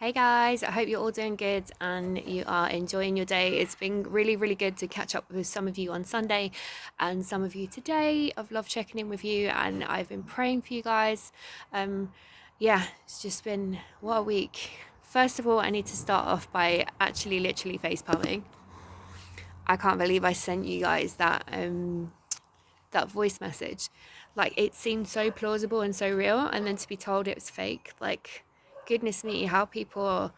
Hey guys, I hope you're all doing good and you are enjoying your day. It's been really, really good to catch up with some of you on Sunday and some of you today. I've loved checking in with you and I've been praying for you guys. Um, yeah, it's just been what a week. First of all, I need to start off by actually literally face palming. I can't believe I sent you guys that voice message. Like it seemed so plausible and so real, and then to be told it was fake, like goodness me, how people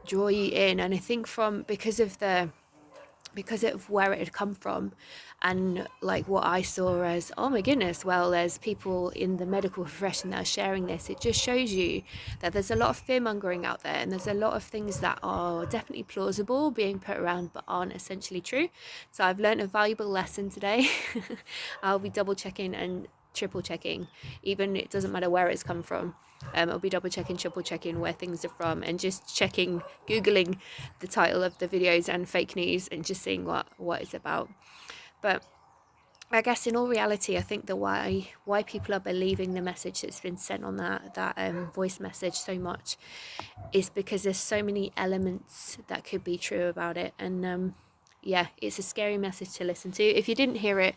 draw you in. And I think from because of where it had come from and like what I saw as, oh my goodness, well, there's people in the medical profession that are sharing this. It just shows you that there's a lot of fear mongering out there, and there's a lot of things that are definitely plausible being put around but aren't essentially true. So I've learned a valuable lesson today. I'll be double checking and triple checking, even it doesn't matter where it's come from. I'll be double checking, triple checking where things are from, and just checking, googling the title of the videos and fake news, and just seeing what it's about. But I guess in all reality, I think the why people are believing the message that's been sent on that voice message so much is because there's so many elements that could be true about it. And yeah, it's a scary message to listen to. If you didn't hear it,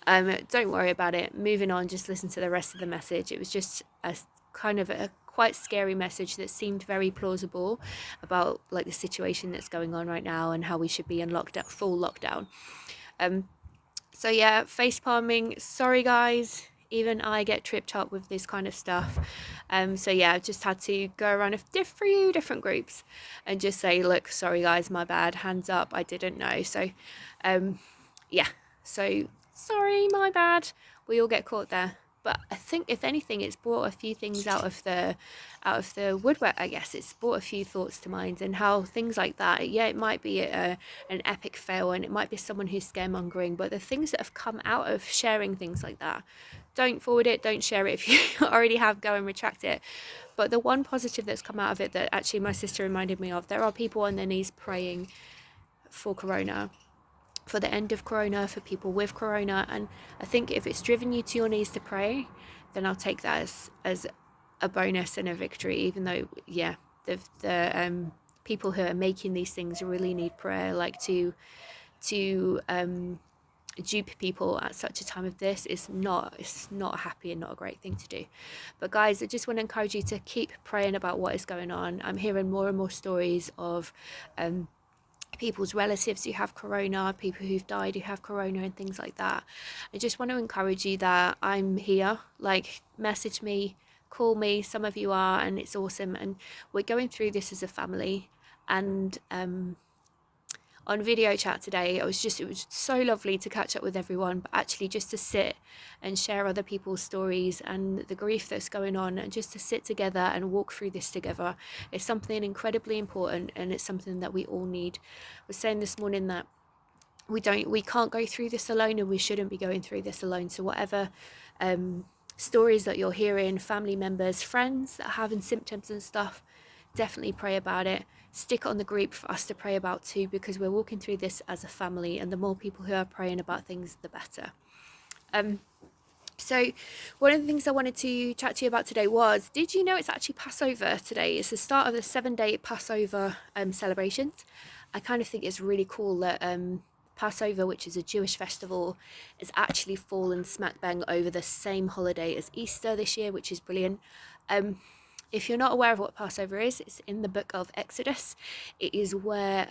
don't worry about it. Moving on, just listen to the rest of the message. It was just a kind of a quite scary message that seemed very plausible about like the situation that's going on right now and how we should be in lockdown, full lockdown. So yeah, face palming. Sorry guys, even I get tripped up with this kind of stuff. So yeah, I've just had to go around a few different groups and just say, look, sorry guys, my bad, hands up, I didn't know. So yeah, so sorry, my bad. We all get caught there. But I think if anything, it's brought a few things out of the woodwork. I guess it's brought a few thoughts to mind, and how things like that. Yeah, it might be an epic fail, and it might be someone who's scaremongering. But the things that have come out of sharing things like that, don't forward it, don't share it. If you already have, go and retract it. But the one positive that's come out of it that actually my sister reminded me of, there are people on their knees praying for Corona, for the end of Corona, for people with Corona. And I think if it's driven you to your knees to pray, then I'll take that as a bonus and a victory, even though, yeah, the people who are making these things really need prayer, like to dupe people at such a time of this is not, it's not happy and not a great thing to do. But guys, I just want to encourage you to keep praying about what is going on. I'm hearing more and more stories of people's relatives who have corona, people who've died who have corona, and things like that. I just want to encourage you that I'm here. Like, message me, call me. Some of you are, and it's awesome. And we're going through this as a family. And on video chat today, it was so lovely to catch up with everyone, but actually just to sit and share other people's stories and the grief that's going on, and just to sit together and walk through this together is something incredibly important, and it's something that we all need. I was saying this morning that we can't go through this alone, and we shouldn't be going through this alone. So whatever stories that you're hearing, family members, friends that are having symptoms and stuff, definitely pray about it. Stick it on the group for us to pray about too, because we're walking through this as a family, and the more people who are praying about things, the better. So one of the things I wanted to chat to you about today was, did you know it's actually Passover today? It's the start of the 7-day Passover celebrations. I kind of think it's really cool that Passover, which is a Jewish festival, is actually fallen smack bang over the same holiday as Easter this year, which is brilliant. If you're not aware of what Passover is, it's in the book of Exodus. It is where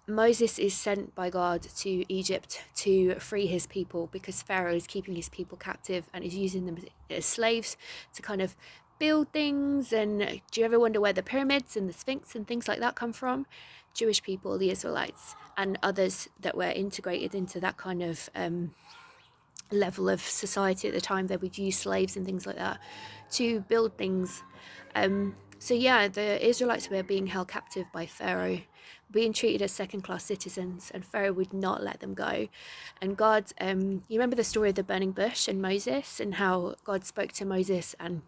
Moses is sent by God to Egypt to free his people, because Pharaoh is keeping his people captive and is using them as slaves to kind of build things. And do you ever wonder where the pyramids and the Sphinx and things like that come from? Jewish people, the Israelites, and others that were integrated into that kind of level of society at the time. They would use slaves and things like that to build things. So yeah, the Israelites were being held captive by Pharaoh, being treated as second-class citizens, and Pharaoh would not let them go. And God, you remember the story of the burning bush and Moses, and how God spoke to Moses, and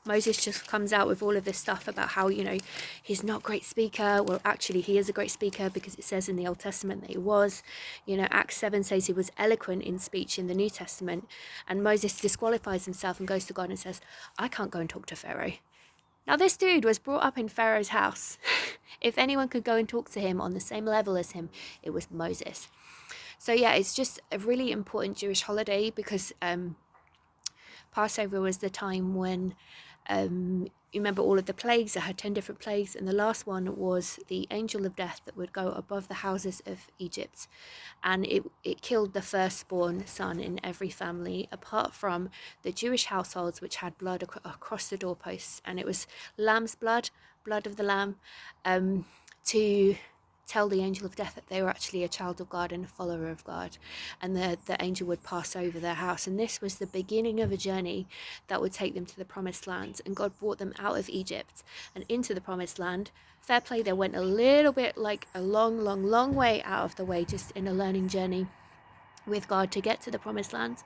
Moses just comes out with all of this stuff about how, he's not a great speaker. Well, actually, he is a great speaker, because it says in the Old Testament that he was. Acts 7 says he was eloquent in speech in the New Testament. And Moses disqualifies himself and goes to God and says, I can't go and talk to Pharaoh. Now, this dude was brought up in Pharaoh's house. If anyone could go and talk to him on the same level as him, it was Moses. So yeah, it's just a really important Jewish holiday because Passover was the time when you remember all of the plagues. I had 10 different plagues, and the last one was the angel of death that would go above the houses of Egypt, and it killed the firstborn son in every family, apart from the Jewish households which had blood across the doorposts, and it was lamb's blood, blood of the lamb, to tell the angel of death that they were actually a child of God and a follower of God, and the angel would pass over their house. And this was the beginning of a journey that would take them to the promised land. And God brought them out of Egypt and into the promised land. Fair play, they went a little bit, like a long way out of the way, just in a learning journey with God to get to the promised land.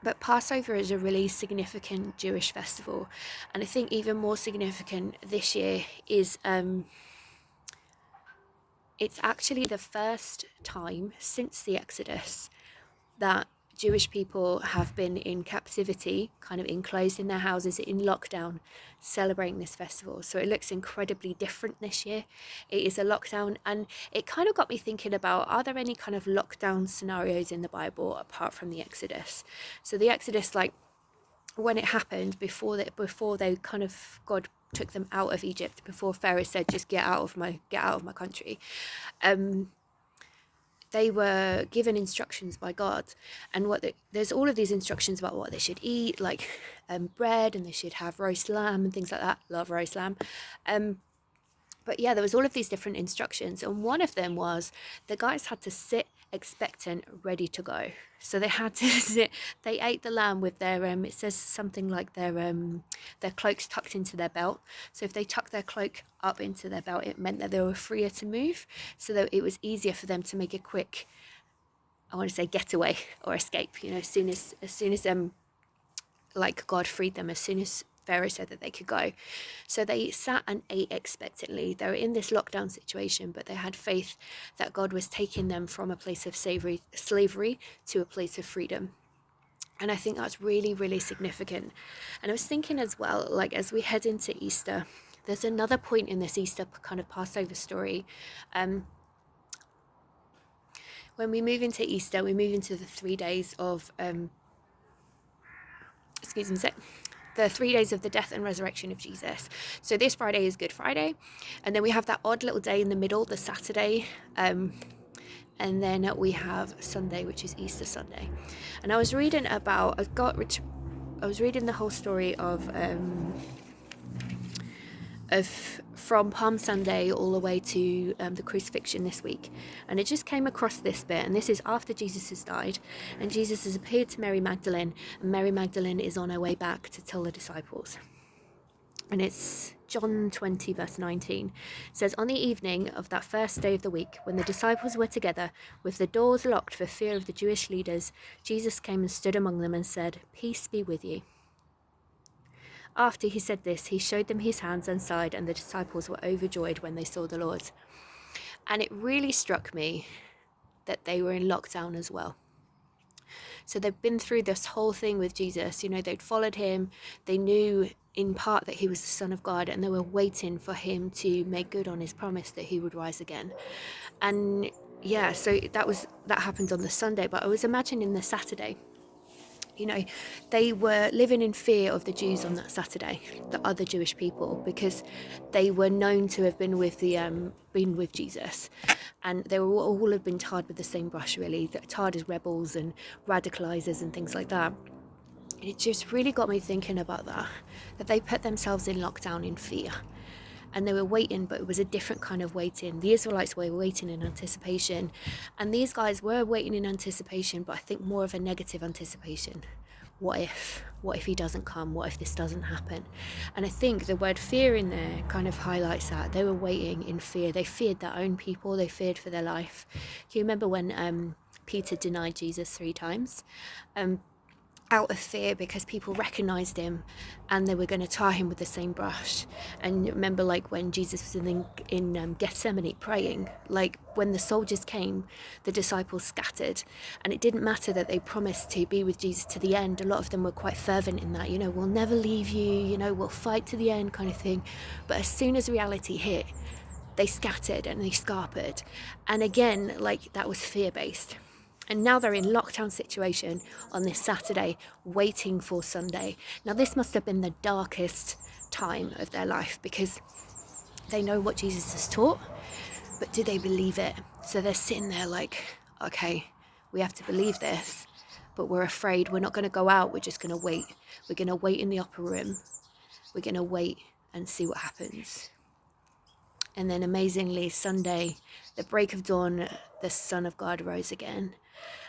But Passover is a really significant Jewish festival, and I think even more significant this year is it's actually the first time since the Exodus that Jewish people have been in captivity, kind of enclosed in their houses, in lockdown, celebrating this festival. So it looks incredibly different this year. It is a lockdown, and it kind of got me thinking about, are there any kind of lockdown scenarios in the Bible apart from the Exodus? So the Exodus, like when it happened, before they kind of, God took them out of Egypt, before Pharaoh said, just get out of my country, they were given instructions by God, and there's all of these instructions about what they should eat, like bread, and they should have roast lamb and things like that. Love roast lamb. But yeah, there was all of these different instructions, and one of them was the guys had to sit expectant, ready to go. So they had to sit. They ate the lamb with their it says something like their cloaks tucked into their belt. So if they tucked their cloak up into their belt, it meant that they were freer to move, so that it was easier for them to make a quick, I want to say, getaway or escape. You know, as soon as like God freed them, as soon as Pharaoh said that they could go. So they sat and ate expectantly. They were in this lockdown situation, but they had faith that God was taking them from a place of slavery to a place of freedom. And I think that's really, really significant. And I was thinking as well, like as we head into Easter, there's another point in this Easter kind of Passover story. When we move into Easter, we move into the 3 days of the 3 days of the death and resurrection of Jesus. So this Friday is Good Friday, and then we have that odd little day in the middle, the Saturday, and then we have Sunday, which is Easter Sunday. And I was reading the whole story of from Palm Sunday all the way to the crucifixion this week, and it just came across this bit, and this is after Jesus has died, and Jesus has appeared to Mary Magdalene, and Mary Magdalene is on her way back to tell the disciples. And it's John 20 verse 19. It says, on the evening of that first day of the week, when the disciples were together with the doors locked for fear of the Jewish leaders, Jesus came and stood among them and said, peace be with you. After he said this, he showed them his hands and side, and the disciples were overjoyed when they saw the Lord. And it really struck me that they were in lockdown as well. So they've been through this whole thing with Jesus. You know, they'd followed him. They knew in part that he was the Son of God, and they were waiting for him to make good on his promise that he would rise again. And yeah, so that happened on the Sunday, but I was imagining the Saturday. You know, they were living in fear of the Jews on that Saturday, the other Jewish people, because they were known to have been with Jesus, and they were all have been tarred with the same brush, really, tarred as rebels and radicalizers and things like that. It just really got me thinking about that they put themselves in lockdown in fear. And they were waiting, but it was a different kind of waiting. The Israelites were waiting in anticipation, and these guys were waiting in anticipation, but I think more of a negative anticipation. What if he doesn't come? What if this doesn't happen? And I think the word fear in there kind of highlights that. They were waiting in fear. They feared their own people. They feared for their life. Can you remember when Peter denied Jesus 3 times? out of fear because people recognized him and they were going to tar him with the same brush. And remember, like when Jesus was in Gethsemane praying, like when the soldiers came, the disciples scattered, and it didn't matter that they promised to be with Jesus to the end. A lot of them were quite fervent in that, we'll never leave you, we'll fight to the end kind of thing. But as soon as reality hit, they scattered and they scarpered. And again, like that was fear-based. And now they're in lockdown situation on this Saturday, waiting for Sunday. Now this must have been the darkest time of their life because they know what Jesus has taught, but do they believe it? So they're sitting there like, okay, we have to believe this, but we're afraid. We're not going to go out. We're just going to wait. We're going to wait in the upper room. We're going to wait and see what happens. And then amazingly, Sunday, the break of dawn, the Son of God rose again.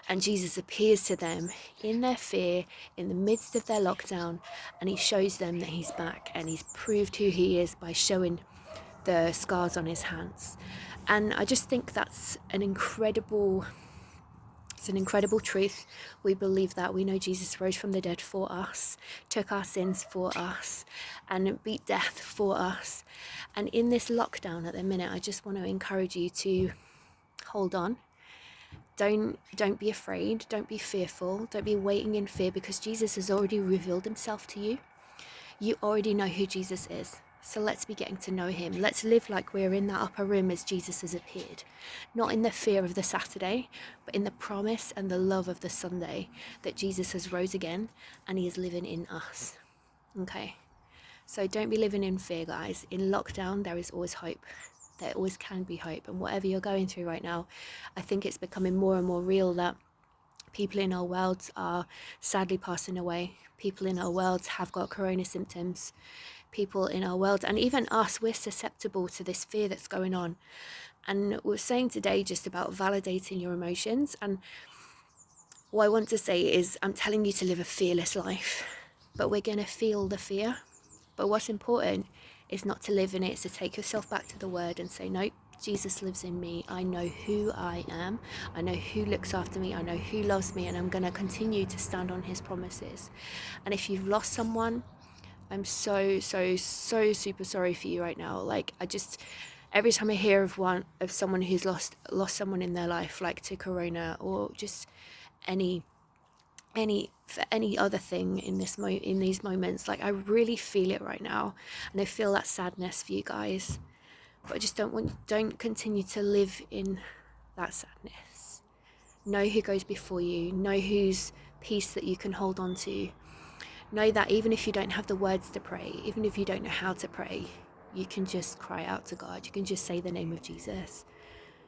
And Jesus appears to them in their fear, in the midst of their lockdown, and he shows them that he's back, and he's proved who he is by showing the scars on his hands. And I just think that's an incredible truth. We believe that. We know Jesus rose from the dead for us, took our sins for us, and beat death for us. And in this lockdown at the minute, I just want to encourage you to hold on. Don't be afraid. Don't be fearful. Don't be waiting in fear, because Jesus has already revealed himself to you. You already know who Jesus is. So let's be getting to know him. Let's live like we're in that upper room as Jesus has appeared. Not in the fear of the Saturday, but in the promise and the love of the Sunday that Jesus has rose again and he is living in us. Okay? So don't be living in fear, guys. In lockdown, there is always hope. There always can be hope. And whatever you're going through right now, I think it's becoming more and more real that people in our world are sadly passing away. People in our world have got corona symptoms. People in our world, and even us, we're susceptible to this fear that's going on. And we're saying today just about validating your emotions. And what I want to say is, I'm telling you to live a fearless life, but we're going to feel the fear. But what's important is not to live in it. It's to take yourself back to the word and say, no, Jesus lives in me. I know who I am. I know who looks after me. I know who loves me, and I'm going to continue to stand on his promises. And if you've lost someone, I'm so super sorry for you right now. Like, every time I hear of someone who's lost someone in their life, like to corona or just any other thing in these moments, like I really feel it right now, and I feel that sadness for you guys. But I just don't continue to live in that sadness. Know who goes before you. Know whose peace that you can hold on to. Know that even if you don't have the words to pray, even if you don't know how to pray, you can just cry out to God. You can just say the name of Jesus.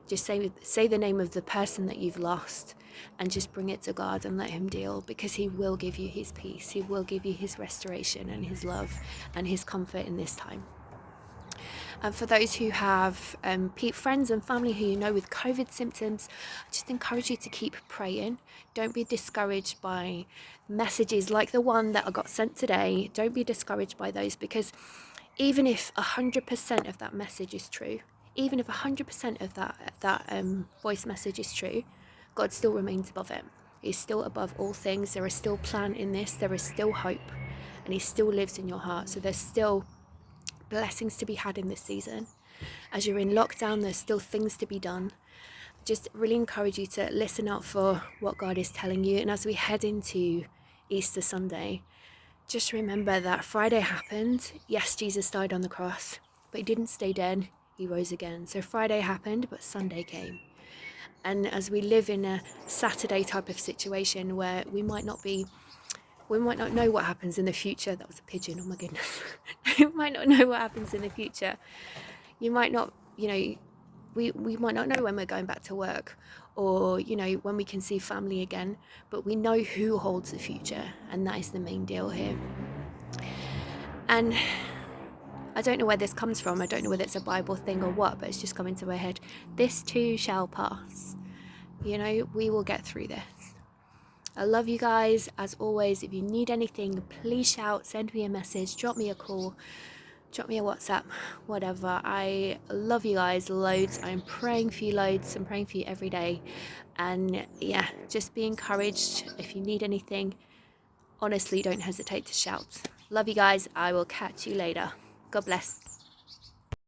Just say the name of the person that you've lost, and just bring it to God and let him deal, because he will give you his peace. He will give you his restoration and his love and his comfort in this time. And for those who have friends and family who you know with COVID symptoms, I just encourage you to keep praying. Don't be discouraged by messages like the one that I got sent today. Don't be discouraged by those, because even if 100% of that message is true, even if 100% of that voice message is true, God still remains above it. He's still above all things. There is still plan in this. There is still hope, and he still lives in your heart. So there's still blessings to be had in this season. As you're in lockdown, there's still things to be done. Just really encourage you to listen out for what God is telling you. And as we head into Easter Sunday, just remember that Friday happened. Yes, Jesus died on the cross, but he didn't stay dead. He rose again. So Friday happened, but Sunday came. And as we live in a Saturday type of situation where we might not know what happens in the future. That was a pigeon, oh my goodness. You might not know what happens in the future. You might not, we might not know when we're going back to work, or, when we can see family again, but we know who holds the future, and that is the main deal here. And I don't know where this comes from. I don't know whether it's a Bible thing or what, but it's just come into my head. This too shall pass. We will get through this. I love you guys. As always, if you need anything, please shout, send me a message, drop me a call, drop me a WhatsApp, whatever. I love you guys loads. I'm praying for you loads. I'm praying for you every day. And yeah, just be encouraged. If you need anything, honestly, don't hesitate to shout. Love you guys. I will catch you later. God bless.